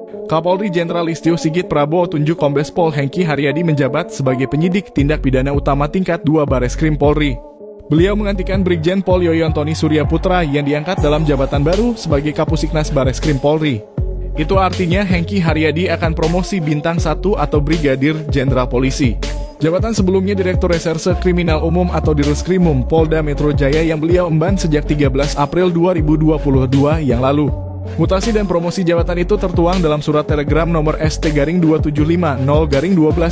Kapolri Jenderal Listio Sigit Prabowo tunjuk Kombes Pol Hengki Haryadi menjabat sebagai penyidik tindak pidana utama tingkat 2 Bareskrim Polri. Beliau menggantikan Brigjen Pol Yoyon Tony Surya Putra yang diangkat dalam jabatan baru sebagai Kapusiknas Bareskrim Polri. Itu artinya Hengki Haryadi akan promosi bintang 1 atau Brigadir Jenderal Polisi. Jabatan sebelumnya Direktur Reserse Kriminal Umum atau Direskrimum Polda Metro Jaya yang beliau emban sejak 13 April 2022 yang lalu. Mutasi dan promosi jabatan itu tertuang dalam surat telegram nomor ST-2750-12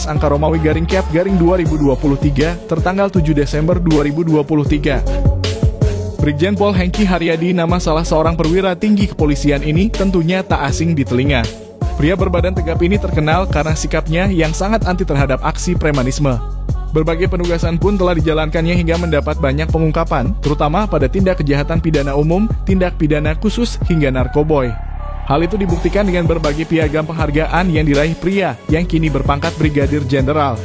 angka Romawi _Cap _2023 tertanggal 7 Desember 2023. Brigjen Pol Hengki Haryadi, nama salah seorang perwira tinggi kepolisian ini tentunya tak asing di telinga. Pria berbadan tegap ini terkenal karena sikapnya yang sangat anti terhadap aksi premanisme. Berbagai penugasan pun telah dijalankannya hingga mendapat banyak pengungkapan, terutama pada tindak kejahatan pidana umum, tindak pidana khusus, hingga narkoboy. Hal itu dibuktikan dengan berbagai piagam penghargaan yang diraih pria yang kini berpangkat Brigadir Jenderal.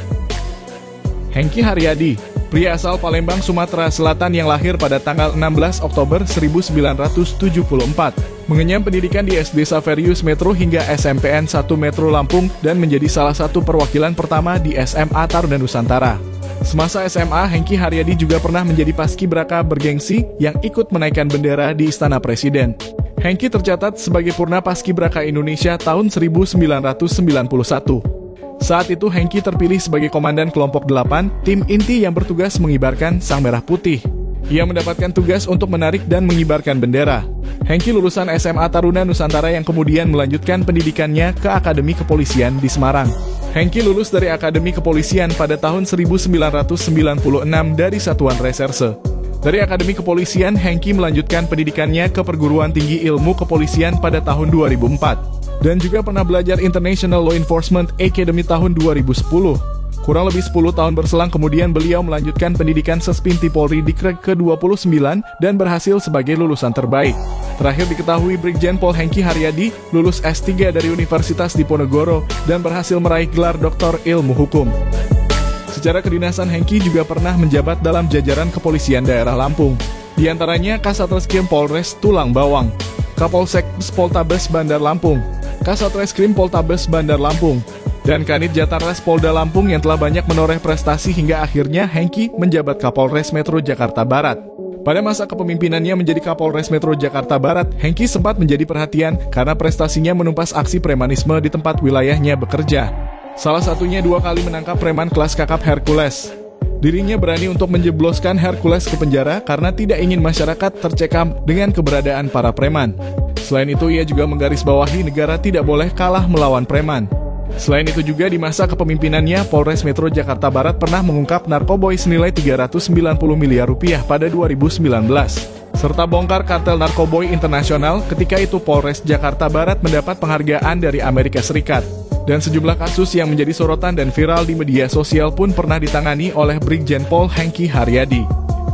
Hengki Haryadi, pria asal Palembang, Sumatera Selatan yang lahir pada tanggal 16 Oktober 1974. Mengenyam pendidikan di SD Saverius Metro hingga SMPN 1 Metro Lampung dan menjadi salah satu perwakilan pertama di SMA Taruna Nusantara. Semasa SMA, Hengki Haryadi juga pernah menjadi paskibraka bergengsi yang ikut menaikkan bendera di Istana Presiden. Hengki tercatat sebagai Purna Paskibraka Indonesia tahun 1991. Saat itu Hengki terpilih sebagai Komandan Kelompok 8, tim inti yang bertugas mengibarkan Sang Merah Putih. Ia mendapatkan tugas untuk menarik dan mengibarkan bendera. Hengki lulusan SMA Taruna Nusantara yang kemudian melanjutkan pendidikannya ke Akademi Kepolisian di Semarang. Hengki lulus dari Akademi Kepolisian pada tahun 1996 dari Satuan Reserse. Dari Akademi Kepolisian, Hengki melanjutkan pendidikannya ke Perguruan Tinggi Ilmu Kepolisian pada tahun 2004. Dan juga pernah belajar International Law Enforcement Academy tahun 2010. Kurang lebih 10 tahun berselang kemudian beliau melanjutkan pendidikan Sespinti Polri Dikreg ke-29 dan berhasil sebagai lulusan terbaik. Terakhir diketahui Brigjen Pol Hengki Haryadi lulus S3 dari Universitas Diponegoro dan berhasil meraih gelar Doktor Ilmu Hukum. Secara kedinasan, Hengki juga pernah menjabat dalam jajaran kepolisian daerah Lampung. Di antaranya Kasatreskrim Polres Tulang Bawang, Kapolsek Poltabes Bandar Lampung, Kasatreskrim Poltabes Bandar Lampung, dan Kanit Jatarres Polda Lampung yang telah banyak menoreh prestasi hingga akhirnya Hengki menjabat Kapolres Metro Jakarta Barat. Pada masa kepemimpinannya menjadi Kapolres Metro Jakarta Barat, Hengki sempat menjadi perhatian karena prestasinya menumpas aksi premanisme di tempat wilayahnya bekerja. Salah satunya 2 kali menangkap preman kelas kakap Hercules. Dirinya berani untuk menjebloskan Hercules ke penjara karena tidak ingin masyarakat tercekam dengan keberadaan para preman. Selain itu, ia juga menggarisbawahi negara tidak boleh kalah melawan preman. Selain itu juga di masa kepemimpinannya, Polres Metro Jakarta Barat pernah mengungkap narkoboy senilai 390 miliar rupiah pada 2019, serta bongkar kartel narkoboy internasional. Ketika itu Polres Jakarta Barat mendapat penghargaan dari Amerika Serikat. Dan sejumlah kasus yang menjadi sorotan dan viral di media sosial pun pernah ditangani oleh Brigjen Pol Hengki Haryadi.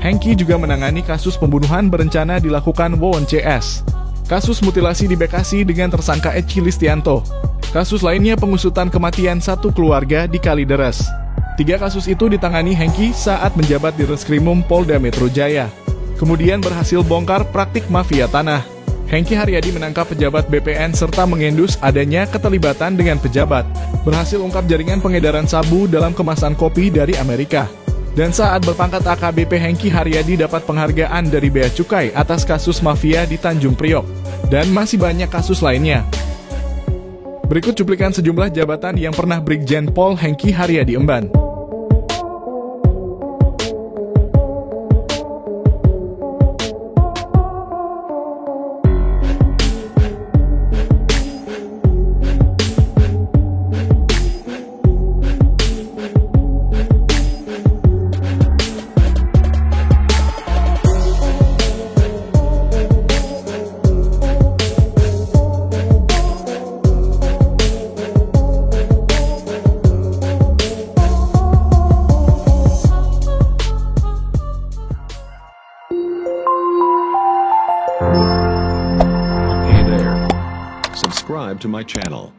Hengki juga menangani kasus pembunuhan berencana dilakukan Wawon CS, kasus mutilasi di Bekasi dengan tersangka Eci Listianto, kasus lainnya pengusutan kematian satu keluarga di Kalideres. 3 kasus itu ditangani Hengki saat menjabat di Reskrimum Polda Metro Jaya. Kemudian berhasil bongkar praktik mafia tanah. Hengki Haryadi menangkap pejabat BPN serta mengendus adanya keterlibatan dengan pejabat. Berhasil ungkap jaringan pengedaran sabu dalam kemasan kopi dari Amerika. Dan saat berpangkat AKBP, Hengki Haryadi dapat penghargaan dari Bea Cukai atas kasus mafia di Tanjung Priok. Dan masih banyak kasus lainnya. Berikut cuplikan sejumlah jabatan yang pernah Brigjen Pol Hengki Haryadi emban. Hey there. Subscribe to my channel.